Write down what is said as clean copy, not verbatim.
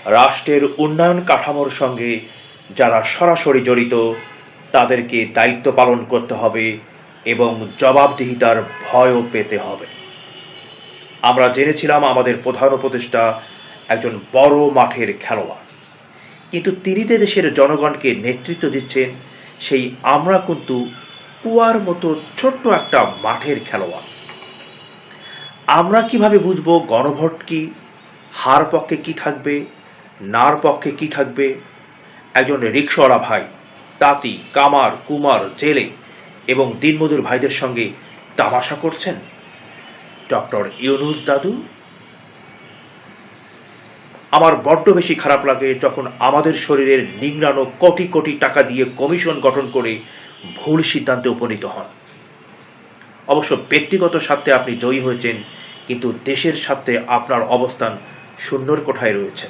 রাষ্ট্রের উন্নয়ন কাঠামোর সঙ্গে যারা সরাসরি জড়িত তাদেরকে দায়িত্ব পালন করতে হবে এবং জবাবদিহিতার ভয়ও পেতে হবে। আমরা জেনেছিলাম আমাদের প্রধান উপদেষ্টা একজন বড় মাঠের খেলোয়াড়, কিন্তু তিনি যে দেশের জনগণকে নেতৃত্ব দিচ্ছেন সেই আমরা কিন্তু কুয়ার মতো ছোট্ট একটা মাঠের খেলোয়াড়। আমরা কিভাবে বুঝবো গণভোট কি, হার পক্ষে কি থাকবে, নার পক্ষে কি থাকবে? একজন রিকশাওয়ালা ভাই তাঁতি, কামার, কুমার, জেলে এবং দিনমজুর ভাইদের সঙ্গে তামাশা করছেন ডক্টর ইউনূস দাদু। আমার বড্ড বেশি খারাপ লাগে যখন আমাদের শরীরের নিংড়ানো কোটি কোটি টাকা দিয়ে কমিশন গঠন করে ভুল সিদ্ধান্তে উপনীত হন। অবশ্য ব্যক্তিগত স্বার্থে আপনি জয়ী হয়েছেন, কিন্তু দেশের স্বার্থে আপনার অবস্থান শূন্যর কোঠায় রয়েছে।